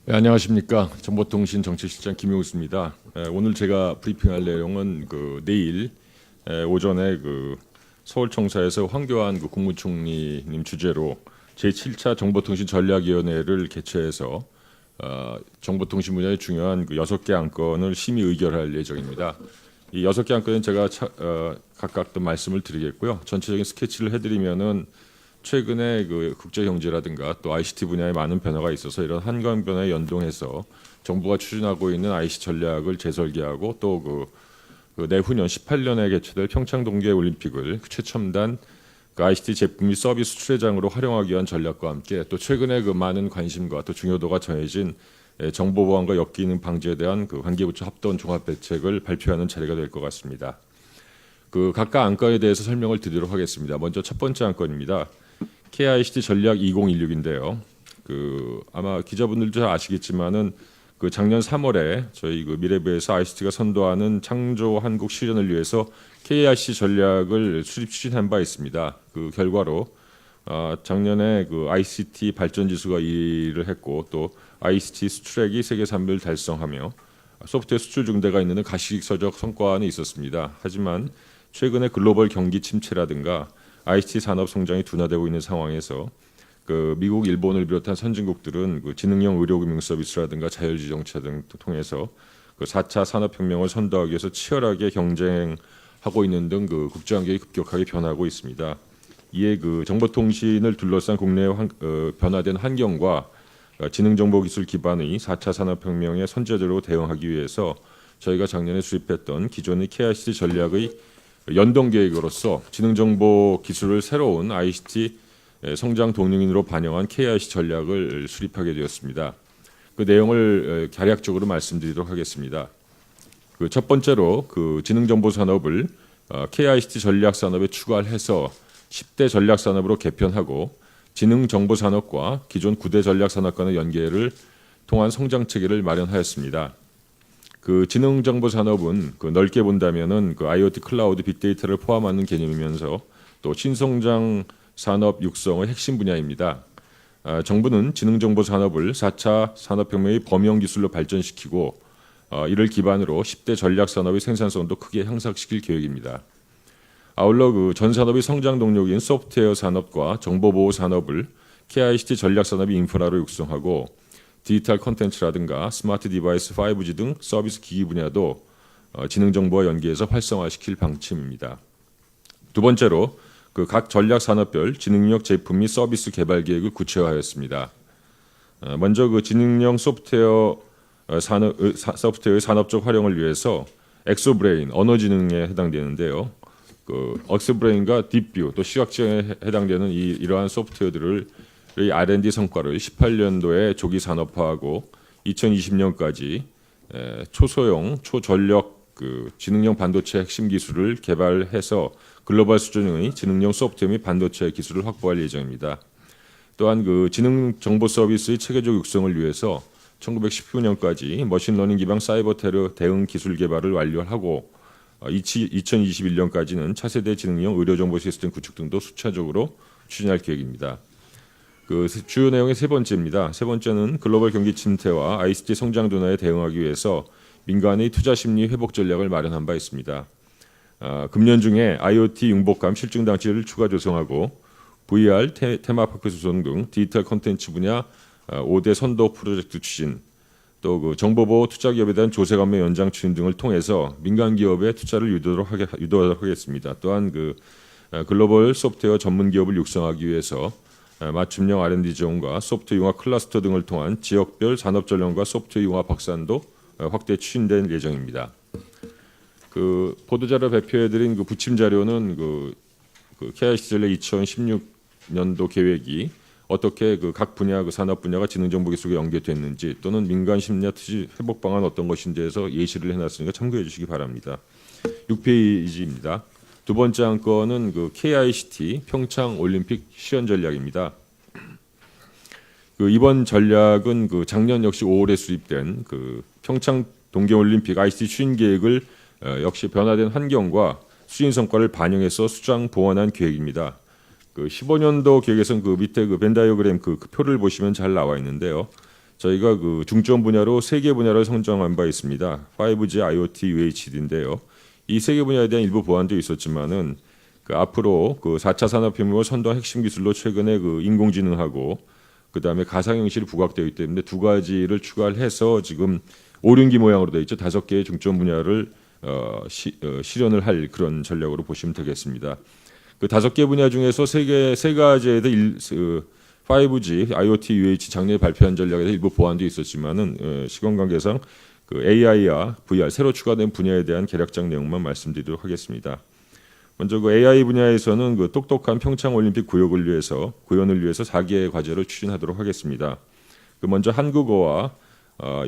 네, 안녕하십니까. 정보통신 정책실장 김용수입니다. 오늘 제가 브리핑할 내용은 내일 오전에 서울청사에서 황교안 국무총리님 주재로 제7차 정보통신전략위원회를 개최해서 정보통신 분야의 중요한 6개 안건을 심의 의결할 예정입니다. 이 6개 안건은 제가 각각 또 말씀을 드리겠고요. 전체적인 스케치를 해드리면은 최근에 국제 경제라든가 또 ICT 분야에 많은 변화가 있어서 이런 한강 변화에 연동해서 정부가 추진하고 있는 ICT 전략을 재설계하고 또 내후년 18년에 개최될 평창 동계 올림픽을 최첨단 ICT 제품 및 서비스 수출회장으로 활용하기 위한 전략과 함께 또 최근에 많은 관심과 또 중요도가 정해진 정보 보안과 엮이는 방지에 대한 관계부처 합동 종합 대책을 발표하는 차례가 될 것 같습니다. 각각 안건에 대해서 설명을 드리도록 하겠습니다. 먼저 첫 번째 안건입니다. KICT 전략 2016인데요. 아마 기자분들도 잘 아시겠지만은 작년 3월에 저희 미래부에서 ICT가 선도하는 창조 한국 실현을 위해서 KICT 전략을 수립 추진한 바 있습니다. 그 결과로 작년에 ICT 발전 지수가 2위를 했고 또 ICT 수출액이 세계 3위를 달성하며 소프트웨어 수출 증대가 있는 가시적인 성과는 있었습니다. 하지만 최근에 글로벌 경기 침체라든가 ICT 산업 성장이 둔화되고 있는 상황에서 미국, 일본을 비롯한 선진국들은 지능형 의료금융 서비스라든가 자율주의 정책 등을 통해서 4차 산업혁명을 선도하기 위해서 치열하게 경쟁하고 있는 등 국제 환경이 급격하게 변하고 있습니다. 이에 정보통신을 둘러싼 국내의 변화된 환경과 지능정보기술 기반의 4차 산업혁명의 선제적으로 대응하기 위해서 저희가 작년에 수립했던 기존의 KICT 전략의 연동 계획으로서 지능정보 기술을 새로운 ICT 성장 동력인으로 반영한 KICT 전략을 수립하게 되었습니다. 그 내용을 간략적으로 말씀드리도록 하겠습니다. 첫 번째로 지능정보 산업을 KICT 전략 산업에 추가해서 10대 전략 산업으로 개편하고 지능정보 산업과 기존 9대 전략 산업 간의 연계를 통한 성장 체계를 마련하였습니다. 지능정보 산업은 넓게 본다면은 IoT, 클라우드, 빅데이터를 포함하는 개념이면서 또 신성장 산업 육성의 핵심 분야입니다. 정부는 지능정보 산업을 4차 산업혁명의 범용 기술로 발전시키고 이를 기반으로 10대 전략 산업의 생산성도 크게 향상시킬 계획입니다. 아울러 전 산업의 성장 동력인 소프트웨어 산업과 정보보호 산업을 KICT 전략 산업의 인프라로 육성하고 디지털 콘텐츠라든가 스마트 디바이스 5G 등 서비스 기기 분야도 지능정보와 연계해서 활성화시킬 방침입니다. 두 번째로 각 전략 산업별 지능력 제품 및 서비스 개발 계획을 구체화하였습니다. 먼저 지능형 소프트웨어의 산업적 활용을 위해서 엑소브레인, 언어지능에 해당되는데요. 엑소브레인과 딥뷰, 또 시각지능에 해당되는 이러한 소프트웨어들을 R&D 성과를 18년도에 조기 산업화하고 2020년까지 초소형, 초전력 지능형 반도체 핵심 기술을 개발해서 글로벌 수준의 지능형 소프트웨어 및 반도체 기술을 확보할 예정입니다. 또한 지능 정보 서비스의 체계적 육성을 위해서 1919년까지 머신러닝 기반 사이버 테러 대응 기술 개발을 완료하고 2021년까지는 차세대 지능형 의료 정보 시스템 구축 등도 수차적으로 추진할 계획입니다. 주요 내용의 세 번째입니다. 세 번째는 글로벌 경기 침체와 ICT 성장 둔화에 대응하기 위해서 민간의 투자 심리 회복 전략을 마련한 바 있습니다. 금년 중에 IoT 융복감 실증 장치를 추가 조성하고 VR, 테마파크 조성 등 디지털 콘텐츠 분야 5대 선도 프로젝트 추진, 또 정보보호 투자 기업에 대한 조세 감면 연장 추진 등을 통해서 민간 기업의 투자를 유도하도록 하겠습니다. 또한 글로벌 소프트웨어 전문 기업을 육성하기 위해서 맞춤형 R&D 지원과 소프트웨어 융합 클러스터 등을 통한 지역별 산업 전략과 소프트웨어 융합 확산도 확대 추진될 예정입니다. 보도자료 발표해드린 부침 자료는 KICT 전략 2016년도 계획이 어떻게 각 분야 산업 분야가 지능정보기술과 연계됐는지 또는 민간 심리와 투자 회복 방안 어떤 것인지에서 예시를 해놨으니까 참고해 주시기 바랍니다. 6페이지입니다. 두 번째 안건은 KICT 평창 올림픽 시연 전략입니다. 이번 전략은 작년 역시 5월에 수립된 평창 동계올림픽 ICT 추진 계획을 역시 변화된 환경과 추진 성과를 반영해서 수정 보완한 계획입니다. 15년도 계획에서는 밑에 벤 다이어그램 표를 보시면 잘 나와 있는데요. 저희가 그 중점 분야로 세 개 분야를 선정한 바 있습니다. 5G, IoT, UHD인데요. 이 세 개 분야에 대한 일부 보완도 있었지만은 그 앞으로 그 4차 산업혁명을 선도한 핵심 기술로 최근에 그 인공지능하고 그다음에 가상현실이 부각되어 있기 때문에 두 가지를 추가를 해서 지금 오륜기 모양으로 되어 있죠. 5개의 중점 분야를 실현을 할 그런 전략으로 보시면 되겠습니다. 그 5개 분야 중에서 세 가지에 대해 5G, IoT, UH 작년에 발표한 전략에서 일부 보완도 있었지만은 시간 관계상 그 AI와 VR 새로 추가된 분야에 대한 개략적 내용만 말씀드리도록 하겠습니다. 먼저 그 AI 분야에서는 그 똑똑한 평창 올림픽 구현을 위해서 4개의 과제를 추진하도록 하겠습니다. 그 먼저 한국어와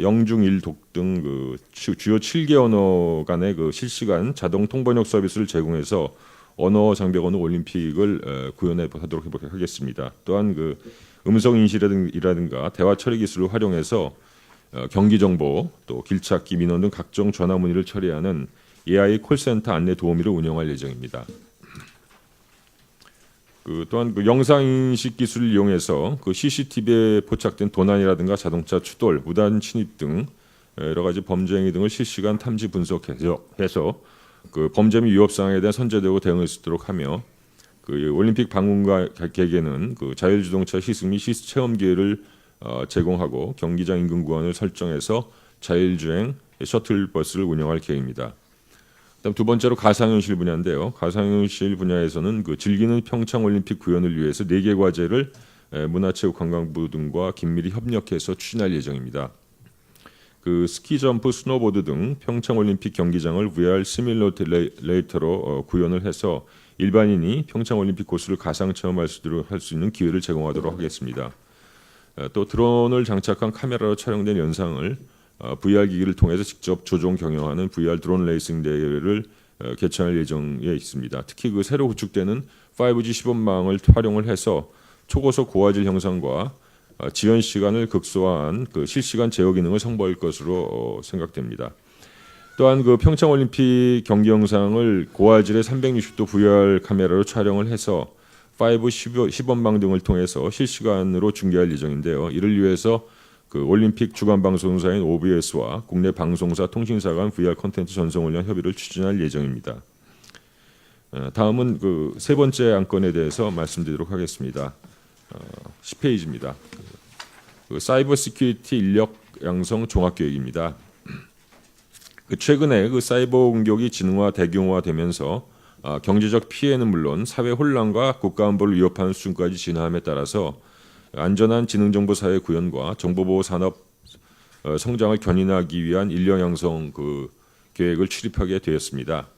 영중, 일독 등 그 주요 7개 언어 간의 그 실시간 자동 통번역 서비스를 제공해서 언어 장벽 언어 올림픽을 구현해 보도록 하겠습니다. 또한 그 음성 인식이라든가 대화 처리 기술을 활용해서 경기 정보, 또 길찾기, 민원 등 각종 전화 문의를 처리하는 AI 콜센터 안내 도우미를 운영할 예정입니다. 또한 그 영상 인식 기술을 이용해서 그 CCTV에 포착된 도난이라든가 자동차 추돌, 무단 침입 등 여러 가지 범죄 행위 등을 실시간 탐지 분석해서 그 범죄 및 위협 상황에 대한 선제되고 대응할 수 있도록 하며 그 올림픽 방문객에게는 그 자율주동차 시승 및 시스 체험 기회를 제공하고 경기장 인근 구간을 설정해서 자율주행 셔틀버스를 운영할 계획입니다. 그다음 두 번째로 가상현실 분야인데요. 가상현실 분야에서는 그 즐기는 평창 올림픽 구현을 위해서 4개 과제를 문화체육관광부 등과 긴밀히 협력해서 추진할 예정입니다. 그 스키 점프, 스노보드 등 평창 올림픽 경기장을 VR 시뮬레이터로 구현을 해서 일반인이 평창 올림픽 코스를 가상 체험할 수 있는 기회를 제공하도록 하겠습니다. 또 드론을 장착한 카메라로 촬영된 영상을 VR 기기를 통해서 직접 조종 경영하는 VR 드론 레이싱 대회를 개최할 예정에 있습니다. 특히 그 새로 구축되는 5G 시범망을 활용을 해서 초고속 고화질 형상과 지연 시간을 극소화한 그 실시간 제어 기능을 선보일 것으로 생각됩니다. 또한 그 평창 올림픽 경기 영상을 고화질의 360도 VR 카메라로 촬영을 해서 5 시범망 등을 통해서 실시간으로 중계할 예정인데요. 이를 위해서 그 올림픽 주간 방송사인 OBS와 국내 방송사, 통신사 간 VR 콘텐츠 전송을 위한 협의를 추진할 예정입니다. 다음은 그 세 번째 안건에 대해서 말씀드리도록 하겠습니다. 10페이지입니다. 그 사이버 시큐리티 인력 양성 종합 계획입니다. 그 최근에 그 사이버 공격이 지능화 대규모화되면서 경제적 피해는 물론 사회 혼란과 국가 안보를 위협하는 수준까지 진화함에 따라서 안전한 지능정보 사회 구현과 정보보호 산업 성장을 견인하기 위한 인력 양성 그 계획을 출입하게 되었습니다.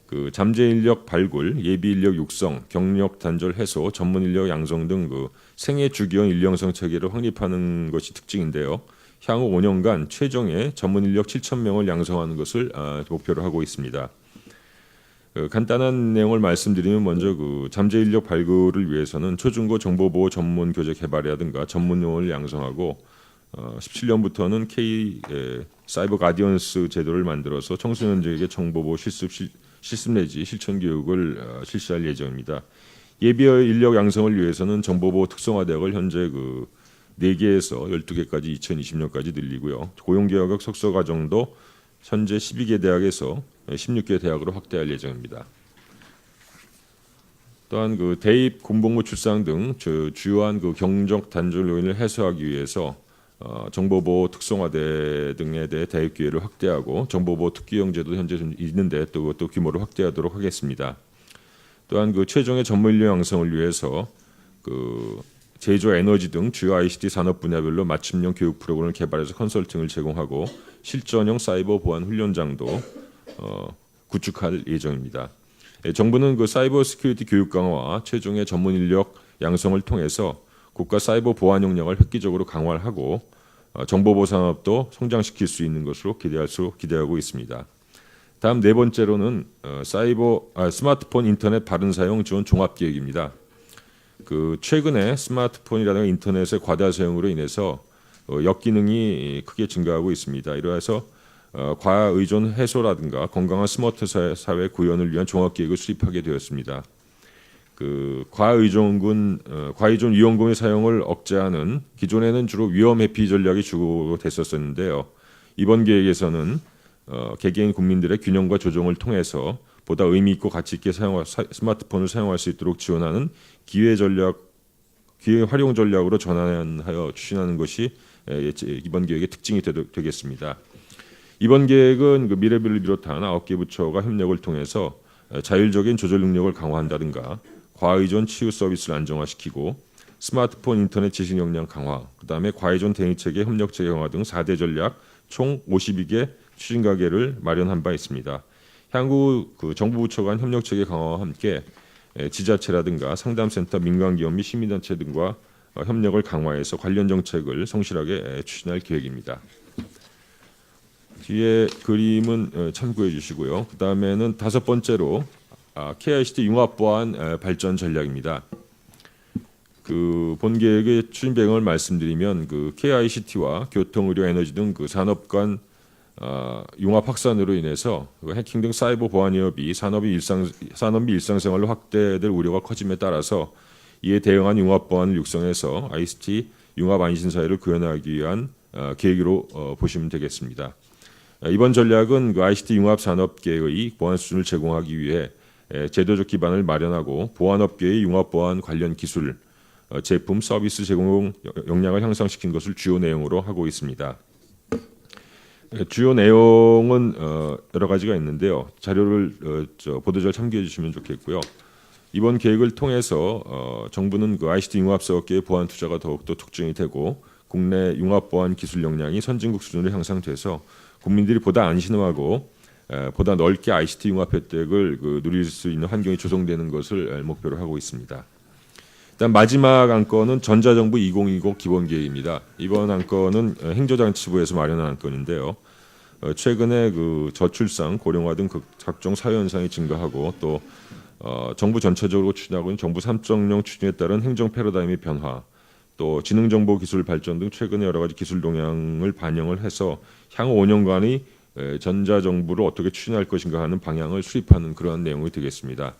그 잠재 인력 발굴, 예비 인력 육성, 경력 단절 해소, 전문 인력 양성 등 그 생애 주기형 인력 양성 체계를 확립하는 것이 특징인데요. 향후 5년간 최종의 전문 인력 7,000명을 양성하는 것을 목표로 하고 있습니다. 간단한 내용을 말씀드리면 먼저 그 잠재 인력 발굴을 위해서는 초중고 정보보호 전문 교재 개발이라든가 전문용어를 양성하고 17년부터는 K 사이버 가디언스 제도를 만들어서 청소년들에게 정보보호 실습 내지 실천 교육을 실시할 예정입니다. 예비 인력 양성을 위해서는 정보보호 특성화대학을 현재 그 4개에서 12개까지 2020년까지 늘리고요. 고용계약학 석사과정도 현재 12개 대학에서 16개 대학으로 확대할 예정입니다. 또한 그 대입, 군복무 출산 등 주요한 그 경적 단절 요인을 해소하기 위해서 정보보호 특성화대 등에 대해 대입 기회를 확대하고 정보보호 특기형 제도 현재 좀 있는데 또 그것도 규모를 확대하도록 하겠습니다. 또한 그 최종의 전문 인력 양성을 위해서 그 제조, 에너지 등 주요 ICT 산업 분야별로 맞춤형 교육 프로그램을 개발해서 컨설팅을 제공하고 실전형 사이버 보안 훈련장도 구축할 예정입니다. 정부는 그 사이버 시큐리티 교육 강화와 최종의 전문 인력 양성을 통해서 국가 사이버 보안 역량을 획기적으로 강화하고 정보보호 산업도 성장시킬 수 있는 것으로 기대하고 있습니다. 다음 네 번째로는 스마트폰 인터넷 바른 사용 지원 종합 계획입니다. 그 최근에 스마트폰이라든가 인터넷의 과다 사용으로 인해서 역기능이 크게 증가하고 있습니다. 이러해서 과다 의존 해소라든가 건강한 스마트 사회 구현을 위한 종합 계획을 수립하게 되었습니다. 과의존 위험금의 사용을 억제하는 기존에는 주로 위험 회피 전략이 주됐었는데요. 이번 계획에서는 개개인 국민들의 균형과 조정을 통해서 보다 의미 있고 가치 있게 스마트폰을 사용할 수 있도록 지원하는 기회 활용 전략으로 전환하여 추진하는 것이 이번 계획의 특징이 되겠습니다. 이번 계획은 미래비를 비롯한 9개 부처가 협력을 통해서 자율적인 조절 능력을 강화한다든가 과의존 치유 서비스를 안정화시키고 스마트폰 인터넷 지식 역량 강화, 그다음에 과의존 대응체계 협력체계 강화 등 4대 전략 총 52개 추진 가계를 마련한 바 있습니다. 향후 정부 부처 간 협력체계 강화와 함께 지자체라든가 상담센터, 민간기업 및 시민단체 등과 협력을 강화해서 관련 정책을 성실하게 추진할 계획입니다. 뒤에 그림은 참고해 주시고요. 그 다음에는 5번째로 KICT 융합 보안 발전 전략입니다. 본 계획의 추진 배경을 말씀드리면 KICT와 교통, 의료, 에너지 등 산업 간 융합 확산으로 인해서 해킹 등 사이버 보안 위협이 산업 및 일상생활로 확대될 우려가 커짐에 따라서 이에 대응한 융합 보안을 육성해서 ICT 융합 안신 사회를 구현하기 위한 계획으로 보시면 되겠습니다. 이번 전략은 ICT 융합 산업계의 보안 수준을 제공하기 위해 제도적 기반을 마련하고 보안업계의 융합 보안 관련 기술, 제품, 서비스 제공 역량을 향상시킨 것을 주요 내용으로 하고 있습니다. 주요 내용은 여러 가지가 있는데요. 자료를 보도자료 참고해 주시면 좋겠고요. 이번 계획을 통해서 정부는 ICT 융합 사업계의 보안 투자가 더욱더 촉진이 되고 국내 융합 보안 기술 역량이 선진국 수준으로 향상돼서 국민들이 보다 안심하고 보다 넓게 ICT 융합 혜택을 누릴 수 있는 환경이 조성되는 것을 목표로 하고 있습니다. 일단 마지막 안건은 전자정부 2020 기본계획입니다. 이번 안건은 행정장치부에서 마련한 안건인데요. 최근에 저출산, 고령화 등 각종 사회 현상이 증가하고 또 정부 전체적으로 추진하고 있는 정부 3.0 추진에 따른 행정 패러다임의 변화, 또 지능정보 기술 발전 등 최근의 여러 가지 기술 동향을 반영을 해서 향후 5년간의 전자정부를 어떻게 추진할 것인가 하는 방향을 수립하는 그러한 내용이 되겠습니다.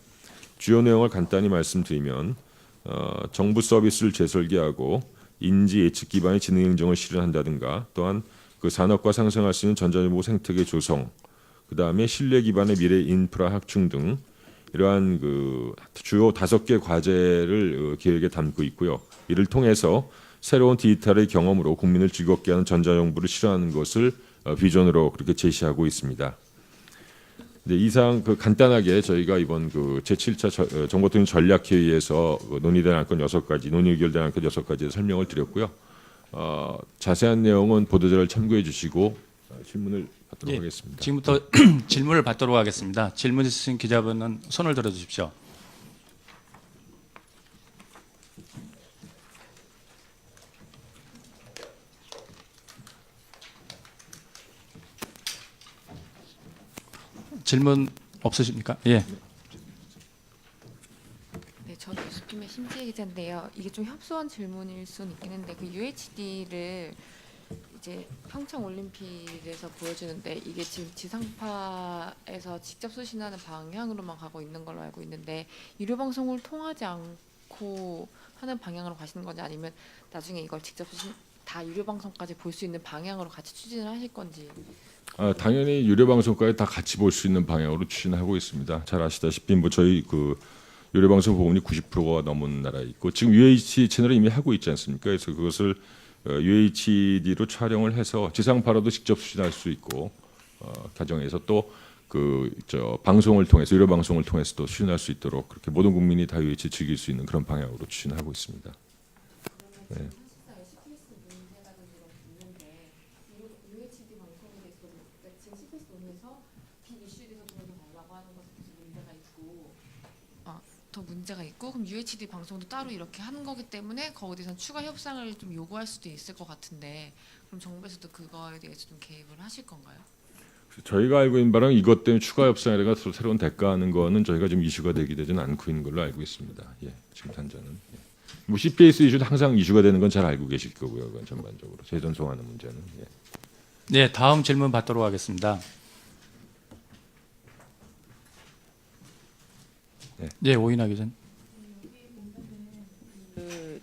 주요 내용을 간단히 말씀드리면 정부 서비스를 재설계하고 인지 예측 기반의 지능 행정을 실현한다든가 또한 산업과 상생할 수 있는 전자정보 생태계 조성, 그 다음에 신뢰 기반의 미래 인프라 확충 등 이러한 주요 5개 과제를 계획에 담고 있고요. 이를 통해서 새로운 디지털의 경험으로 국민을 즐겁게 하는 전자정부를 실현하는 것을 비전으로 그렇게 제시하고 있습니다. 네, 이상 간단하게 저희가 이번 제7차 정보통신 전략회의에서 논의된 안건 6가지, 논의 의결된 안건 6가지에 설명을 드렸고요. 자세한 내용은 보도자료를 참고해 주시고 질문을 받도록 하겠습니다. 지금부터 질문을 받도록 하겠습니다. 질문 있으신 기자분은 손을 들어 주십시오. 질문 없으십니까? 예. 네, 저 뉴스팀의 심지혜 기자인데요. 이게 좀 협소한 질문일 수는 있긴 한데 UHD를 이제 평창 올림픽에서 보여주는데 이게 지금 지상파에서 직접 수신하는 방향으로만 가고 있는 걸로 알고 있는데 유료 방송을 통하지 않고 하는 방향으로 가시는 건지 아니면 나중에 이걸 직접 수신 다 유료 방송까지 볼 수 있는 방향으로 같이 추진을 하실 건지. 당연히 유료 방송까지 다 같이 볼 수 있는 방향으로 추진하고 있습니다. 잘 아시다시피 저희 유료 방송 보험이 90%가 넘은 나라에 있고 지금 UHD 채널을 이미 하고 있지 않습니까? 그래서 그것을 UHD로 촬영을 해서 지상파로도 직접 수신할 수 있고 가정에서 또 방송을 통해서 유료 방송을 통해서도 수신할 수 있도록 그렇게 모든 국민이 다 UHD 즐길 수 있는 그런 방향으로 추진하고 있습니다. 네. 더 문제가 있고 그럼 UHD 방송도 따로 이렇게 하는 거기 때문에 거기서 추가 협상을 좀 요구할 수도 있을 것 같은데 그럼 정부에서도 그거에 대해서 좀 개입을 하실 건가요? 저희가 알고 있는 바는 이것 때문에 추가 협상이라가 새로운 대가하는 거는 저희가 지금 이슈가 되지는 않고 있는 걸로 알고 있습니다. 예, 지금 단자는. 예. CPS 이슈도 항상 이슈가 되는 건 잘 알고 계실 거고요. 그건 전반적으로 재전송하는 문제는. 예. 네, 다음 질문 받도록 하겠습니다. 네, 오인하 기자님.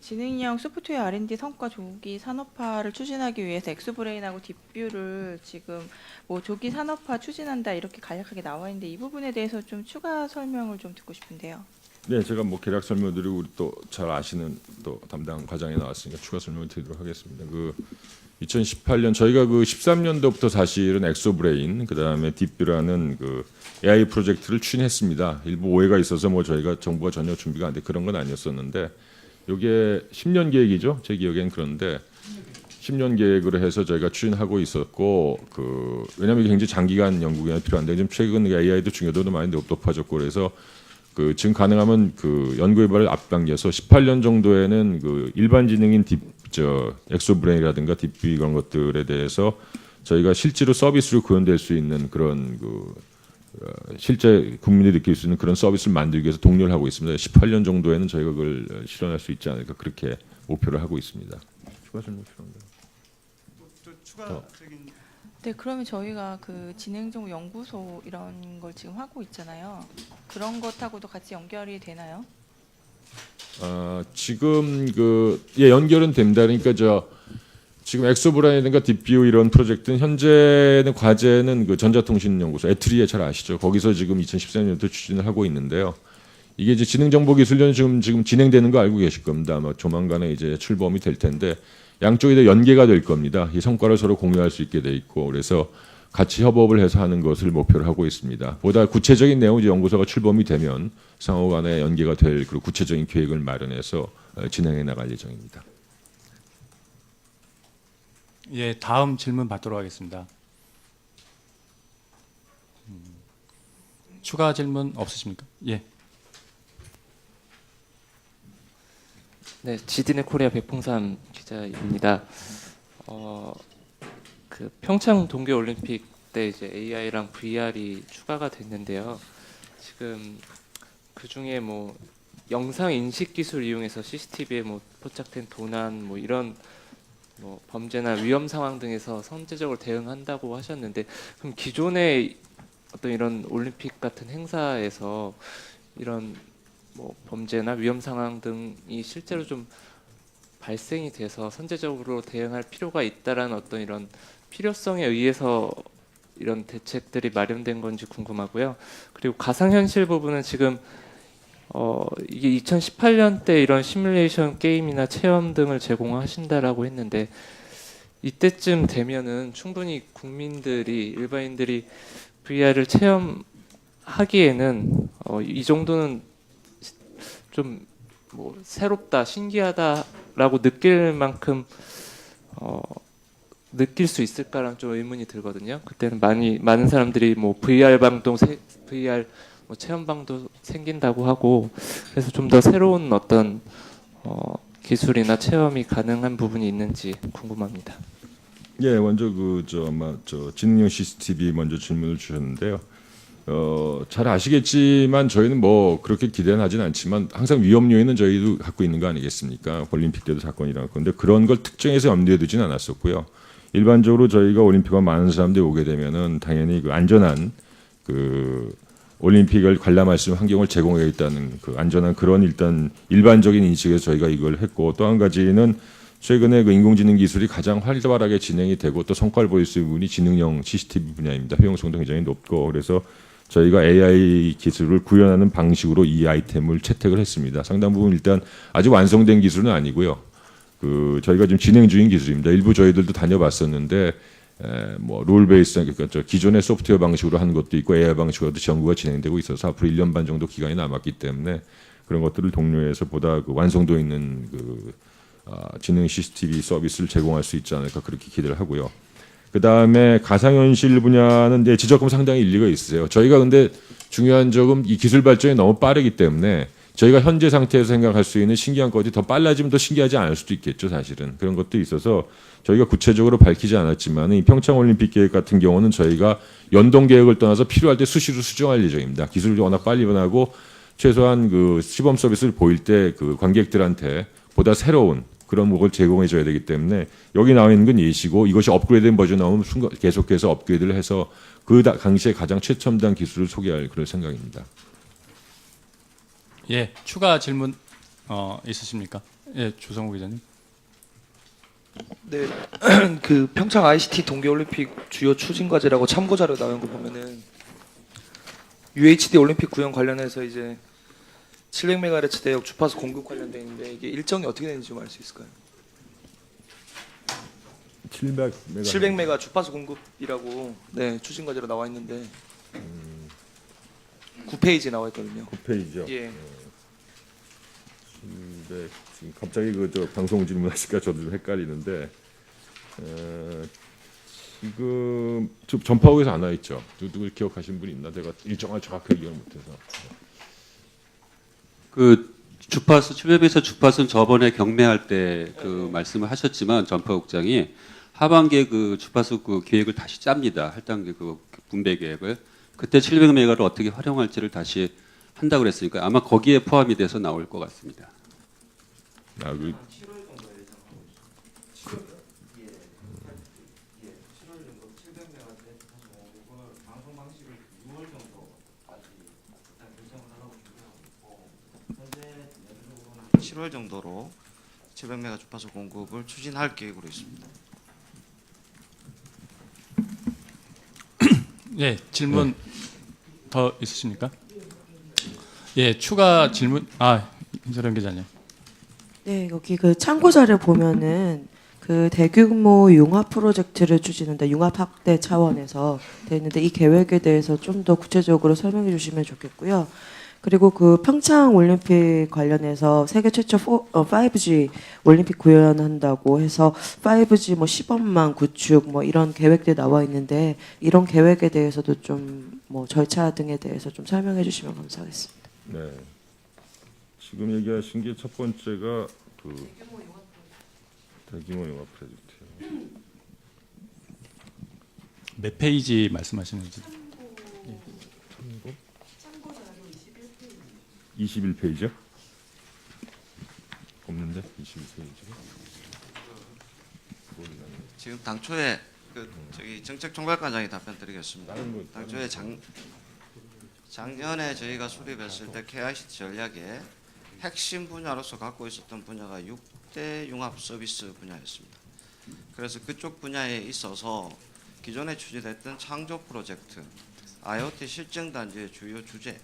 지능형 소프트웨어 R&D 성과 조기 산업화를 추진하기 위해서 엑소브레인하고 딥뷰를 지금 뭐 조기 산업화 추진한다 이렇게 간략하게 나와 있는데 이 부분에 대해서 좀 추가 설명을 좀 듣고 싶은데요. 네, 제가 뭐 계략 설명드리고 우리 또 잘 아시는 또 담당 과장이 나왔으니까 추가 설명을 드리도록 하겠습니다. 그 2018년 저희가 그 13년도부터 사실은 엑소브레인 그다음에 딥뷰라는 그 AI 프로젝트를 추진했습니다. 일부 오해가 있어서 뭐 저희가 정부가 전혀 준비가 안 돼 그런 건 아니었었는데 이게 10년 계획이죠. 제 기억엔 그런데 10년 계획으로 해서 저희가 추진하고 있었고 그 왜냐하면 이게 굉장히 장기간 연구가 필요한데 지금 최근 AI도 중요도도 많이 높아졌고 그래서 그 지금 가능하면 그 연구 개발을 앞당겨서 18년 정도에는 그 일반 지능인 엑소브레인이라든가 딥뷰 이런 것들에 대해서 저희가 실제로 서비스로 구현될 수 있는 그런 그 실제 국민이 느낄 수 있는 그런 서비스를 만들기 위해서 독려를 하고 있습니다. 18년 정도에는 저희가 그걸 실현할 수 있지 않을까 그렇게 목표를 하고 있습니다. 추가 설명 필요한가요? 또 추가적인 네, 그러면 저희가 그 지능정보 연구소 이런 걸 지금 하고 있잖아요. 그런 것하고도 같이 연결이 되나요? 지금 연결은 됩니다. 그러니까 지금 엑소브라인이든가 딥뷰 이런 프로젝트는 현재는 과제는 그 전자통신연구소 에트리에 잘 아시죠? 거기서 지금 2014년부터 추진을 하고 있는데요. 이게 이제 지능정보기술연 지금 진행되는 거 알고 계실 겁니다. 아마 조만간에 이제 출범이 될 텐데 양쪽이 다 연계가 될 겁니다. 이 성과를 서로 공유할 수 있게 돼 있고 그래서 같이 협업을 해서 하는 것을 목표로 하고 있습니다. 보다 구체적인 내용 이제 연구소가 출범이 되면 상호간에 연계가 될 그리고 구체적인 계획을 마련해서 진행해 나갈 예정입니다. 예, 다음 질문 받도록 하겠습니다. 추가 질문 없으십니까? 예. 네, 지디네 코리아 백풍삼 기자입니다. 그 평창 동계 올림픽 때 이제 AI랑 VR이 추가가 됐는데요. 지금 그 중에 뭐 영상 인식 기술 이용해서 CCTV에 뭐 포착된 도난 뭐 이런 뭐 범죄나 위험 상황 등에서 선제적으로 대응한다고 하셨는데 그럼 기존의 어떤 이런 올림픽 같은 행사에서 이런 뭐 범죄나 위험 상황 등이 실제로 좀 발생이 돼서 선제적으로 대응할 필요가 있다라는 어떤 이런 필요성에 의해서 이런 대책들이 마련된 건지 궁금하고요. 그리고 가상현실 부분은 지금 이게 2018년 때 이런 시뮬레이션 게임이나 체험 등을 제공하신다라고 했는데 이때쯤 되면은 충분히 국민들이 일반인들이 VR을 체험하기에는 이 정도는 좀 뭐 새롭다, 신기하다라고 느낄 만큼 느낄 수 있을까라는 좀 의문이 들거든요. 그때는 많은 사람들이 뭐 VR 뭐 체험방도 생긴다고 하고 그래서 좀 더 새로운 어떤 기술이나 체험이 가능한 부분이 있는지 궁금합니다. 예, 먼저 지능형 CCTV 먼저 질문을 주셨는데요. 잘 아시겠지만 저희는 뭐 그렇게 기대는 하진 않지만 항상 위험 요인은 저희도 갖고 있는 거 아니겠습니까? 올림픽 때도 사건이 일어났고 근데 그런 걸 특정해서 염두에 두진 않았었고요. 일반적으로 저희가 올림픽과 많은 사람들이 오게 되면은 당연히 그 안전한 그 올림픽을 관람할 수 있는 환경을 제공해야겠다는 그 안전한 그런 일단 일반적인 인식에서 저희가 이걸 했고 또 한 가지는 최근에 그 인공지능 기술이 가장 활발하게 진행이 되고 또 성과를 보일 수 있는 부분이 지능형 CCTV 분야입니다. 효용성도 굉장히 높고 그래서 저희가 AI 기술을 구현하는 방식으로 이 아이템을 채택을 했습니다. 상당 부분 일단 아직 완성된 기술은 아니고요. 그 저희가 지금 진행 중인 기술입니다. 일부 저희들도 다녀봤었는데 뭐 룰 베이스 그러니까 기존의 소프트웨어 방식으로 하는 것도 있고 AI 방식으로도 연구가 진행되고 있어서 앞으로 1년 반 정도 기간이 남았기 때문에 그런 것들을 독려해서 보다 그 완성도 있는 그 지능 CCTV 서비스를 제공할 수 있지 않을까 그렇게 기대를 하고요. 그 다음에 가상현실 분야는 이제 지적금 상당히 일리가 있으세요. 저희가 근데 중요한 점은 이 기술 발전이 너무 빠르기 때문에 저희가 현재 상태에서 생각할 수 있는 신기한 것이 더 빨라지면 더 신기하지 않을 수도 있겠죠, 사실은. 그런 것도 있어서 저희가 구체적으로 밝히지 않았지만 이 평창올림픽 계획 같은 경우는 저희가 연동 계획을 떠나서 필요할 때 수시로 수정할 예정입니다. 기술이 워낙 빨리 변하고 최소한 그 시범 서비스를 보일 때 그 관객들한테 보다 새로운 그런 목을 제공해줘야 되기 때문에 여기 나와 있는 건 예시고 이것이 업그레이드된 버전 나오면 계속해서 업그레이드를 해서 그 당시에 가장 최첨단 기술을 소개할 그런 생각입니다. 예, 추가 질문 있으십니까? 예, 조성우 기자님. 네, 그 평창 ICT 동계올림픽 주요 추진 과제라고 참고 자료 나온 거 보면은 UHD 올림픽 구형 관련해서 이제 700MHz 대역 주파수 공급 관련돼 있는데 이게 일정이 어떻게 되는지 좀 알 수 있을까요? 700메가 주파수 공급이라고 네 추진 과제로 나와 있는데 9페이지에 나와 있거든요. 9페이지요. 예. 네, 지금 갑자기 저 방송 질문하시니까 저도 좀 헷갈리는데 지금 전파국에서 안 와 있죠. 누구 기억하시는 분 있나? 내가 일정을 정확하게 기억을 못해서. 그 주파수 700에서 주파수는 저번에 경매할 때 그 말씀을 하셨지만 전파국장이 하반기에 그 주파수 그 계획을 다시 짭니다. 할당계 그 분배 계획을. 그때 700메가를 어떻게 활용할지를 다시 한다고 그랬으니까 아마 거기에 포함이 돼서 나올 것 같습니다. 아, 그 한 7월 정도로 700메가 주파수 공급을 추진할 계획으로 있습니다. 예, 질문 더 있으십니까? 예, 추가 질문. 임서령 기자님. 네, 여기 그 참고 자료 보면은 그 대규모 융합 프로젝트를 추진한다. 융합 확대 차원에서 돼 있는데 이 계획에 대해서 좀 더 구체적으로 설명해 주시면 좋겠고요. 그리고 그 평창 올림픽 관련해서 세계 최초 5G 올림픽 구현한다고 해서 5G 뭐 시범망 구축 뭐 이런 계획들 나와 있는데 이런 계획에 대해서도 좀 뭐 절차 등에 대해서 좀 설명해 주시면 감사하겠습니다. 네. 지금 얘기하신 게 첫 번째가 그 대규모 융합 프로젝트요. 몇 페이지 말씀하시는지. 21페이지요? 없는데 21페이지가? 지금 당초에 저기 정책총괄관장이 답변드리겠습니다. 당초에 작년에 저희가 수립했을 때 KICT 전략의 핵심 분야로서 갖고 있었던 분야가 6대 융합 서비스 분야였습니다. 그래서 그쪽 분야에 있어서 기존에 추진했던 창조 프로젝트, IoT 실증 단지의 주요 주제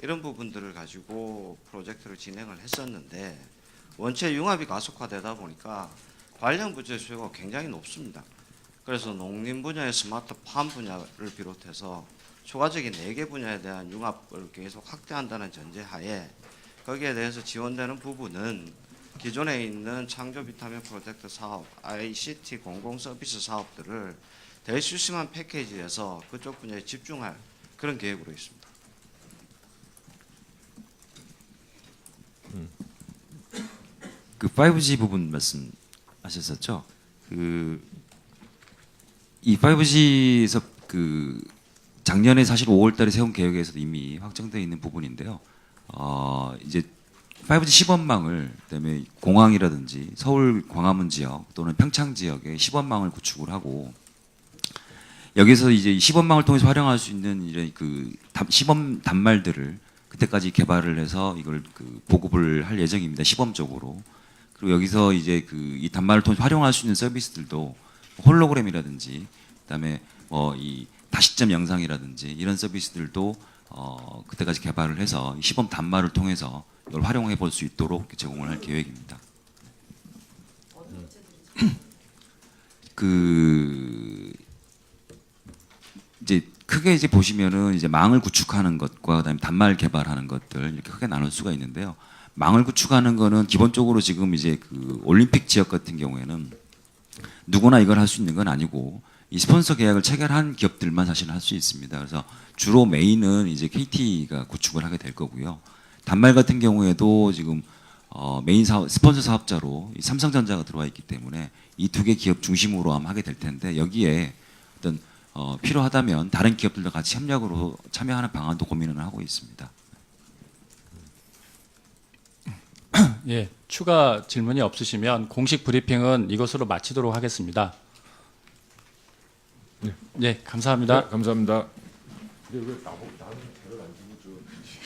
이런 부분들을 가지고 프로젝트를 진행을 했었는데 원체 융합이 가속화되다 보니까 관련 부재 수요가 굉장히 높습니다. 그래서 농림 분야의 스마트팜 분야를 비롯해서 추가적인 4개 분야에 대한 융합을 계속 확대한다는 전제하에 거기에 대해서 지원되는 부분은 기존에 있는 창조 비타민 프로젝트 사업, ICT 공공 서비스 사업들을 대수심한 패키지에서 그쪽 분야에 집중할 그런 계획으로 있습니다. 그 5G 부분 말씀하셨었죠. 이 5G에서 그 작년에 사실 5월달에 세운 계획에서도 이미 확정되어 있는 부분인데요. 이제 5G 시범망을 그다음에 공항이라든지 서울 광화문 지역 또는 평창 지역에 시범망을 구축을 하고 여기서 이제 시범망을 통해서 활용할 수 있는 이런 그 시범 단말들을 그때까지 개발을 해서 이걸 그 보급을 할 예정입니다. 시범적으로. 그리고 여기서 이제 그 이 단말을 통해서 활용할 수 있는 서비스들도 홀로그램이라든지 그다음에 이 다시점 영상이라든지 이런 서비스들도 그때까지 개발을 해서 시범 단말을 통해서 이걸 활용해 볼 수 있도록 제공을 할 계획입니다. 그 이제 크게 이제 보시면은 이제 망을 구축하는 것과 그다음에 단말 개발하는 것들 이렇게 크게 나눌 수가 있는데요. 망을 구축하는 거는 기본적으로 지금 이제 그 올림픽 지역 같은 경우에는 누구나 이걸 할 수 있는 건 아니고 이 스폰서 계약을 체결한 기업들만 사실 할 수 있습니다. 그래서 주로 메인은 이제 KT가 구축을 하게 될 거고요. 단말 같은 경우에도 지금 메인 사업, 스폰서 사업자로 이 삼성전자가 들어와 있기 때문에 이 두 개 기업 중심으로 아마 하게 될 텐데 여기에 어떤 필요하다면 다른 기업들과 같이 협력으로 참여하는 방안도 고민을 하고 있습니다. 예, 추가 질문이 없으시면 공식 브리핑은 이것으로 마치도록 하겠습니다. 네, 감사합니다. 네, 감사합니다. 근데 왜 나는